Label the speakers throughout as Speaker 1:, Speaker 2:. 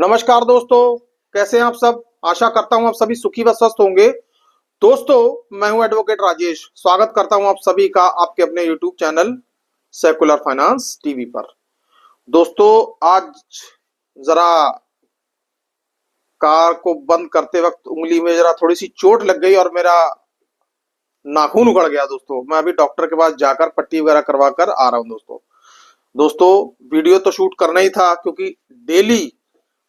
Speaker 1: नमस्कार दोस्तों, कैसे हैं आप सब। आशा करता हूं आप सभी सुखी व स्वस्थ होंगे। दोस्तों, मैं हूं एडवोकेट राजेश। स्वागत करता हूं आप सभी का आपके अपने YouTube channel secular finance TV पर। दोस्तों, आज जरा कार को बंद करते वक्त उंगली में जरा थोड़ी सी चोट लग गई और मेरा नाखून उखड़ गया। दोस्तों, मैं अभी डॉक्टर के पास जाकर पट्टी वगैरह करवा कर आ रहा हूं। दोस्तों, वीडियो तो शूट करना ही था, क्योंकि डेली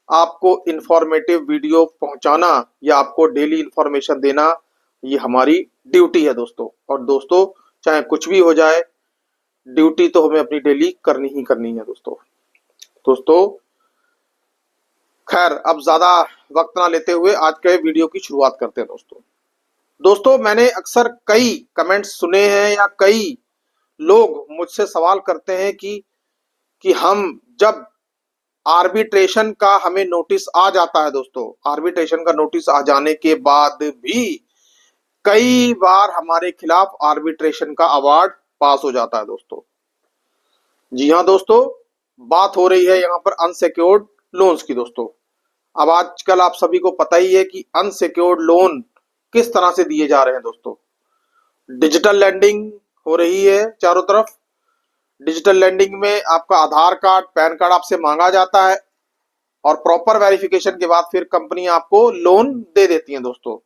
Speaker 1: आपको इंफॉर्मेटिव वीडियो पहुंचाना या आपको डेली इंफॉर्मेशन देना, ये हमारी ड्यूटी है दोस्तों। और दोस्तों, चाहे कुछ भी हो जाए, ड्यूटी तो हमें अपनी डेली करनी ही करनी है दोस्तों। खैर, अब ज्यादा वक्त ना लेते हुए आज के वीडियो की शुरुआत करते हैं दोस्तों, मैंने अक्सर कई कमेंट्स सुने हैं या कई लोग मुझसे सवाल करते हैं कि हम जब आर्बिट्रेशन का हमें नोटिस आ जाता है दोस्तों, आर्बिट्रेशन का नोटिस आ जाने के बाद भी कई बार हमारे खिलाफ आर्बिट्रेशन का अवार्ड पास हो जाता है दोस्तों। जी हाँ दोस्तों, बात हो रही है यहाँ पर अनसिक्योर्ड लोन्स की दोस्तों। अब आजकल आप सभी को पता ही है कि अनसिक्योर्ड लोन किस तरह से दिए जा रहे हैं दोस्तों। डिजिटल लैंडिंग हो रही है चारों तरफ। डिजिटल लैंडिंग में आपका आधार कार्ड, पैन कार्ड आपसे मांगा जाता है और प्रॉपर वेरिफिकेशन के बाद फिर कंपनी आपको लोन दे देती है दोस्तों।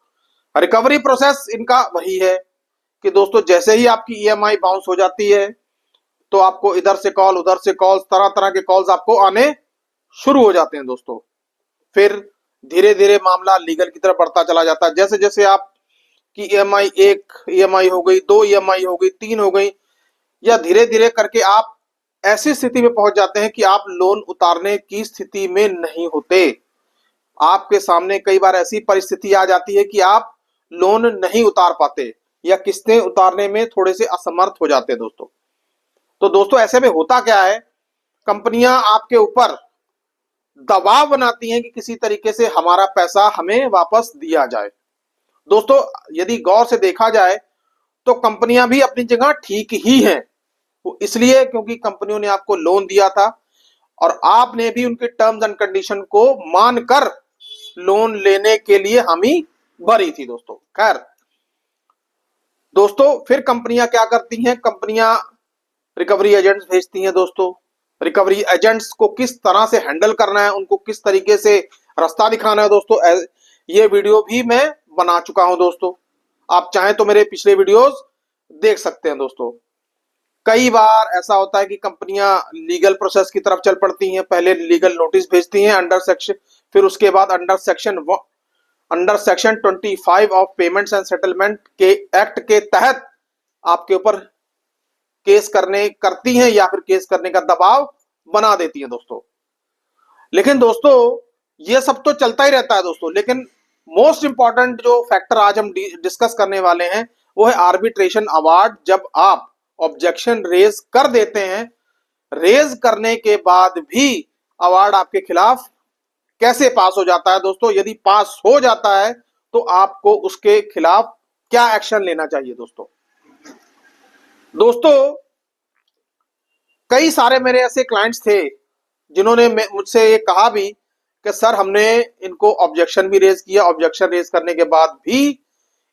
Speaker 1: रिकवरी प्रोसेस इनका वही है कि दोस्तों, जैसे ही आपकी ईएमआई बाउंस हो जाती है तो आपको इधर से कॉल, उधर से कॉल, तरह तरह के कॉल्स आपको आने शुरू हो जाते हैं दोस्तों। फिर धीरे धीरे मामला लीगल की तरफ बढ़ता चला जाता है। जैसे जैसे आपकी ईएमआई, एक ईएमआई हो गई, 2 ईएमआई हो गई, 3 हो गई, या धीरे धीरे करके आप ऐसी स्थिति में पहुंच जाते हैं कि आप लोन उतारने की स्थिति में नहीं होते। आपके सामने कई बार ऐसी परिस्थिति आ जाती है कि आप लोन नहीं उतार पाते या किस्तें उतारने में थोड़े से असमर्थ हो जाते हैं दोस्तों। तो दोस्तों, ऐसे में होता क्या है, कंपनियां आपके ऊपर दबाव बनाती हैं कि किसी तरीके से हमारा पैसा हमें वापस दिया जाए। दोस्तों, यदि गौर से देखा जाए तो कंपनियां भी अपनी जगह ठीक ही हैं। वो इसलिए क्योंकि कंपनियों ने आपको लोन दिया था और आपने भी उनके टर्म्स एंड कंडीशन को मानकर लोन लेने के लिए हामी भरी थी दोस्तों। खैर दोस्तों, फिर कंपनियां क्या करती हैं, कंपनियां रिकवरी एजेंट्स भेजती हैं दोस्तों। रिकवरी एजेंट्स को किस तरह से हैंडल करना है, उनको किस तरीके से रास्ता दिखाना है दोस्तों, ये वीडियो भी मैं बना चुका हूं दोस्तों। आप चाहें तो मेरे पिछले वीडियोस देख सकते हैं दोस्तों। कई बार ऐसा होता है कि कंपनियां लीगल प्रोसेस की तरफ चल पड़ती हैं। पहले लीगल नोटिस भेजती हैं अंडर सेक्शन, फिर उसके बाद under section 25 of payments and settlement के एक्ट के तहत आपके ऊपर केस करती हैं या फिर केस करने का दबाव बना देती हैं दोस्तों। लेकिन दोस्तों, ये सब तो चलता ही रहता है दोस्तों। लेकिन मोस्ट इंपॉर्टेंट जो फैक्टर आज हम डिस्कस करने वाले हैं वो है आर्बिट्रेशन अवार्ड। जब आप ऑब्जेक्शन रेज कर देते हैं, रेज करने के बाद भी अवार्ड आपके खिलाफ कैसे पास हो जाता है दोस्तों। यदि पास हो जाता है तो आपको उसके खिलाफ क्या एक्शन लेना चाहिए दोस्तों। कई सारे मेरे ऐसे क्लाइंट्स थे जिन्होंने मुझसे ये कहा भी कि सर, हमने इनको ऑब्जेक्शन भी रेज किया, ऑब्जेक्शन रेज करने के बाद भी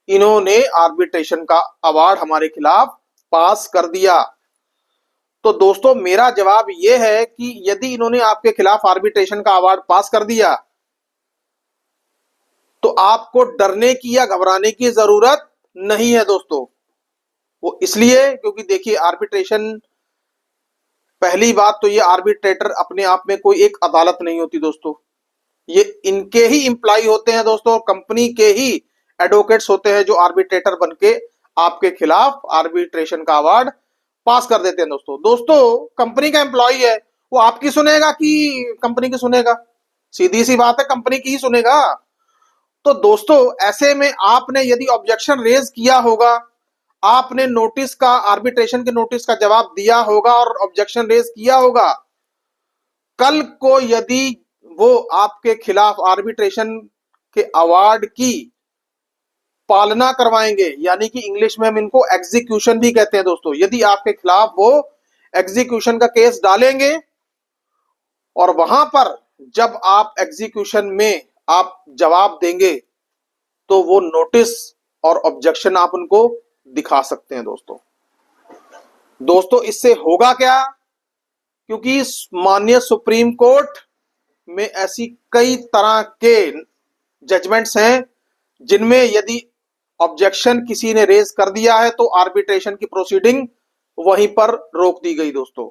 Speaker 1: इन्होंने आर्बिट्रेशन का अवार्ड हमारे खिलाफ पास कर दिया। तो दोस्तों, मेरा जवाब यह है कि यदि इन्होंने आपके खिलाफ आर्बिट्रेशन का अवार्ड पास कर दिया तो आपको डरने की या घबराने की जरूरत नहीं है दोस्तों। वो इसलिए क्योंकि देखिए, आर्बिट्रेशन, पहली बात तो ये आर्बिट्रेटर अपने आप में कोई एक अदालत नहीं होती दोस्तों। ये इनके ही एम्प्लॉय होते हैं दोस्तों, कंपनी के ही एडवोकेट्स होते हैं जो आर्बिट्रेटर बनके आपके खिलाफ आर्बिट्रेशन का अवार्ड पास कर देते हैं दोस्तों। कंपनी का एम्प्लॉय है, वो आपकी सुनेगा कि कंपनी की सुनेगा? सीधी सी बात है, कंपनी की ही सुनेगा। तो दोस्तों, ऐसे में आपने यदि ऑब्जेक्शन रेज किया होगा, आपने नोटिस का, आर्बिट्रेशन के नोटिस का जवाब दिया होगा और ऑब्जेक्शन रेज किया होगा, कल को यदि वो आपके खिलाफ आर्बिट्रेशन के अवार्ड की पालना करवाएंगे, यानी कि इंग्लिश में हम इनको एग्जीक्यूशन भी कहते हैं दोस्तों। यदि आपके खिलाफ वो एग्जीक्यूशन का केस डालेंगे और वहां पर जब आप एग्जीक्यूशन में आप जवाब देंगे तो वो नोटिस और ऑब्जेक्शन आप उनको दिखा सकते हैं दोस्तों। दोस्तों इससे होगा क्या, क्योंकि माननीय सुप्रीम कोर्ट में ऐसी कई तरह के जजमेंट्स हैं जिनमें यदि ऑब्जेक्शन किसी ने रेज कर दिया है तो आर्बिट्रेशन की प्रोसीडिंग वहीं पर रोक दी गई दोस्तों।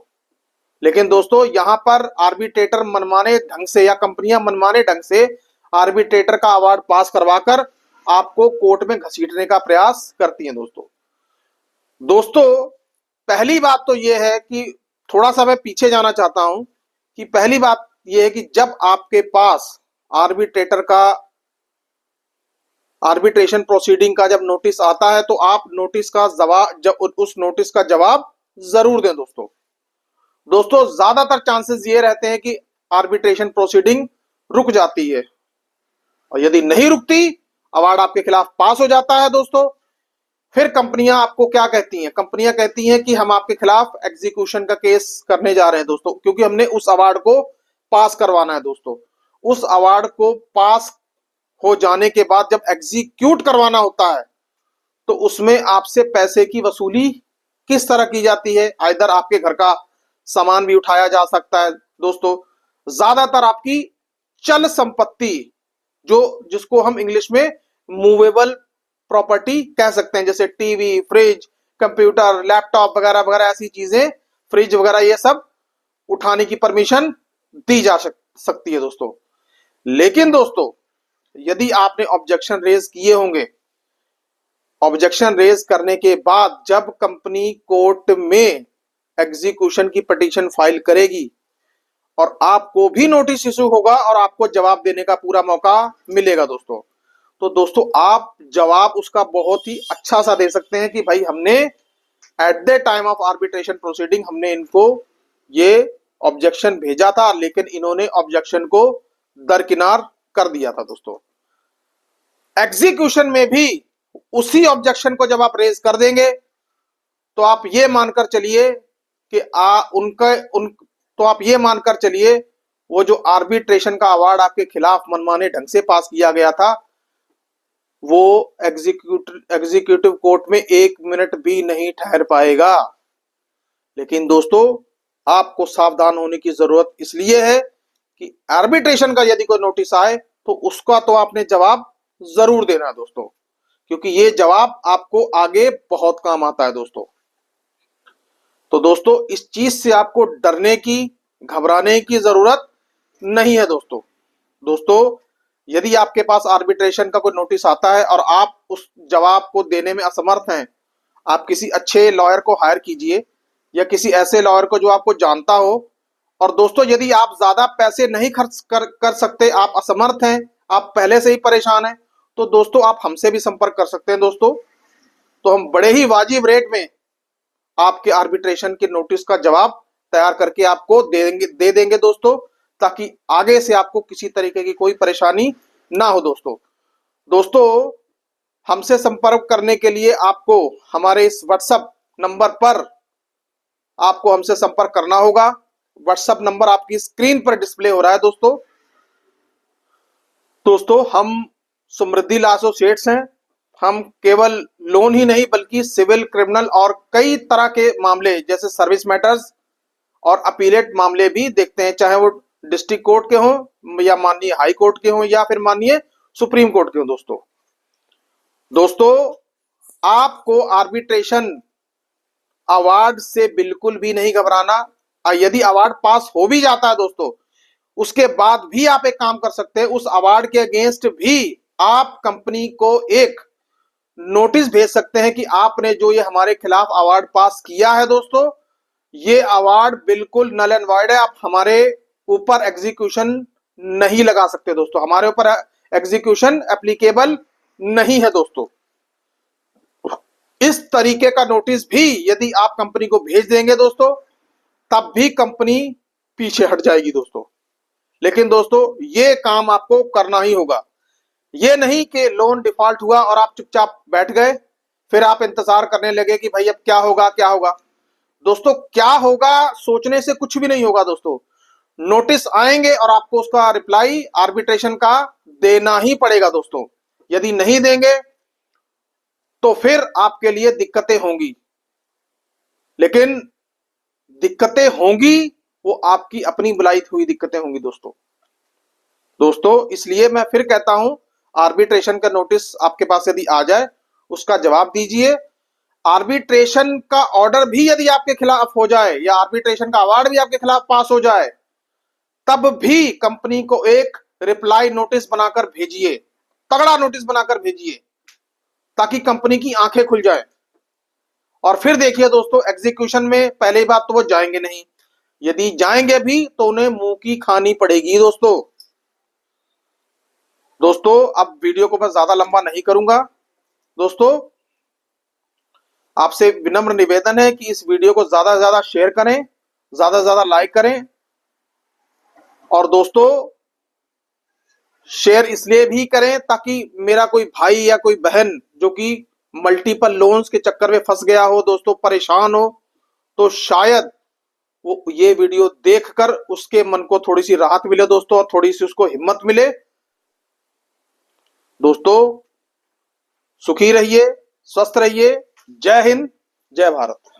Speaker 1: लेकिन दोस्तों यहां पर आर्बिट्रेटर मनमाने ढंग से या कंपनियां मनमाने ढंग से आर्बिट्रेटर का अवार्ड पास करवाकर आपको कोर्ट में घसीटने का प्रयास करती हैं दोस्तों। दोस्तों पहली बात तो यह है कि थोड़ा सा मैं पीछे जाना चाहता हूं कि पहली बात यह है कि जब आपके पास आर्बिट्रेटर का आर्बिट्रेशन प्रोसीडिंग का जब नोटिस आता है तो आप नोटिस का जवाब उस नोटिस का जवाब जरूर दें दोस्तों। दोस्तों ज्यादातर चांसेस ये रहते हैं कि आर्बिट्रेशन प्रोसीडिंग रुक जाती है, और यदि नहीं रुकती, अवार्ड आपके खिलाफ पास हो जाता है दोस्तों, फिर कंपनियां आपको क्या कहती हैं, कंपनियां कहती हैं कि हम आपके खिलाफ एग्जीक्यूशन का केस करने जा रहे हैं दोस्तों, क्योंकि हमने उस अवार्ड को पास करवाना है दोस्तों। उस अवार्ड को पास हो जाने के बाद जब एग्जीक्यूट करवाना होता है तो उसमें आपसे पैसे की वसूली किस तरह की जाती है। आइदर आपके घर का सामान भी उठाया जा सकता है दोस्तों, ज्यादातर आपकी चल संपत्ति जो जिसको हम इंग्लिश में मूवेबल प्रॉपर्टी कह सकते हैं, जैसे टीवी, फ्रिज, कंप्यूटर, लैपटॉप वगैरह वगैरह ऐसी चीजें, फ्रिज वगैरह, ये सब उठाने की परमिशन दी जा सकती है दोस्तों। लेकिन दोस्तों यदि आपने ऑब्जेक्शन रेज किए होंगे, ऑब्जेक्शन रेज करने के बाद जब कंपनी कोर्ट में एग्जीक्यूशन की पिटीशन फाइल करेगी और आपको भी नोटिस इशू होगा और आपको जवाब देने का पूरा मौका मिलेगा दोस्तों, तो दोस्तों आप जवाब उसका बहुत ही अच्छा सा दे सकते हैं कि भाई हमने at the time of arbitration proceeding हमने इनको ये ऑब्जेक्शन भेजा था, लेकिन इन्होंने ऑब्जेक्शन को दरकिनार कर दिया था दोस्तों। एग्जीक्यूशन में भी उसी ऑब्जेक्शन को जब आप रेज कर देंगे तो आप ये मानकर चलिए कि तो आप ये मानकर चलिए वो जो आर्बिट्रेशन का अवार्ड आपके खिलाफ मनमाने ढंग से पास किया गया था वो एग्जीक्यूटिव कोर्ट में 1 मिनट भी नहीं ठहर पाएगा। लेकिन दोस्तों आपको सावधान होने की जरूरत इसलिए है कि आर्बिट्रेशन का यदि कोई नोटिस आए तो उसका तो आपने जवाब जरूर देना है दोस्तों, क्योंकि ये जवाब आपको आगे बहुत काम आता है दोस्तों। तो दोस्तों इस चीज से आपको डरने की, घबराने की जरूरत नहीं है दोस्तों। दोस्तों यदि आपके पास आर्बिट्रेशन का कोई नोटिस आता है और आप उस जवाब को देने में असमर्थ हैं, आप किसी अच्छे लॉयर को हायर कीजिए या किसी ऐसे लॉयर को जो आपको जानता हो। और दोस्तों यदि आप ज्यादा पैसे नहीं खर्च कर सकते, आप असमर्थ हैं, आप पहले से ही परेशान हैं, तो दोस्तों आप हमसे भी संपर्क कर सकते हैं दोस्तों। तो हम बड़े ही वाजिब रेट में आपके आर्बिट्रेशन के नोटिस का जवाब तैयार करके आपको दे देंगे दोस्तों, ताकि आगे से आपको किसी तरीके की कोई परेशानी ना हो दोस्तों। दोस्तों हमसे संपर्क करने के लिए आपको हमारे इस व्हाट्सएप नंबर पर आपको हमसे संपर्क करना होगा। व्हाट्सएप नंबर आपकी स्क्रीन पर डिस्प्ले हो रहा है दोस्तों। दोस्तों हम समृद्धि लॉ एसोसिएट्स हैं। हम केवल लोन ही नहीं बल्कि सिविल, क्रिमिनल और कई तरह के मामले जैसे सर्विस मैटर्स और अपीलेट मामले भी देखते हैं, चाहे वो डिस्ट्रिक्ट कोर्ट के हों या माननीय हाई कोर्ट के हों या फिर माननीय सुप्रीम कोर्ट के हों दोस्तों। दोस्तों आपको आर्बिट्रेशन अवार्ड से बिल्कुल भी नहीं घबराना। यदि अवार्ड पास हो भी जाता है दोस्तों, उसके बाद भी आप एक काम कर सकते हैं, उस अवार्ड के अगेंस्ट भी आप कंपनी को एक नोटिस भेज सकते हैं कि आपने जो ये हमारे खिलाफ अवार्ड पास किया है दोस्तों, ये अवार्ड बिल्कुल नल एंड वॉइड है, आप हमारे ऊपर एग्जीक्यूशन नहीं लगा सकते दोस्तों, हमारे ऊपर एग्जीक्यूशन एप्लीकेबल नहीं है दोस्तों। इस तरीके का नोटिस भी यदि आप कंपनी को भेज देंगे दोस्तों, तब भी कंपनी पीछे हट जाएगी दोस्तों। लेकिन दोस्तों ये काम आपको करना ही होगा। ये नहीं कि लोन डिफॉल्ट हुआ और आप चुपचाप बैठ गए, फिर आप इंतजार करने लगे कि भाई अब क्या होगा क्या होगा। दोस्तों क्या होगा सोचने से कुछ भी नहीं होगा दोस्तों। नोटिस आएंगे और आपको उसका रिप्लाई आर्बिट्रेशन का देना ही पड़ेगा दोस्तों। यदि नहीं देंगे तो फिर आपके लिए दिक्कतें होंगी, लेकिन दिक्कतें होंगी वो आपकी अपनी बुलाई हुई दिक्कतें होंगी दोस्तों इसलिए मैं फिर कहता हूं, आर्बिट्रेशन का नोटिस आपके पास यदि आ जाए उसका जवाब दीजिए। आर्बिट्रेशन का ऑर्डर भी यदि आपके खिलाफ हो जाए या आर्बिट्रेशन का अवार्ड भी आपके खिलाफ पास हो जाए, तब भी कंपनी को एक रिप्लाई नोटिस बनाकर भेजिए, तगड़ा नोटिस बनाकर भेजिए, ताकि कंपनी की आंखें खुल जाए। और फिर देखिए दोस्तों, एग्जीक्यूशन में पहली बात तो वो जाएंगे नहीं, यदि जाएंगे भी तो उन्हें मुंह की खानी पड़ेगी दोस्तों अब वीडियो को मैं ज्यादा लंबा नहीं करूंगा दोस्तों, आपसे विनम्र निवेदन है कि इस वीडियो को ज्यादा से ज्यादा शेयर करें, ज्यादा से ज्यादा लाइक करें। और दोस्तों शेयर इसलिए भी करें ताकि मेरा कोई भाई या कोई बहन जो कि मल्टीपल लोन्स के चक्कर में फंस गया हो दोस्तों, परेशान हो, तो शायद वो ये वीडियो देखकर उसके मन को थोड़ी सी राहत मिले दोस्तों, और थोड़ी सी उसको हिम्मत मिले। दोस्तों सुखी रहिए, स्वस्थ रहिए। जय हिंद, जय भारत।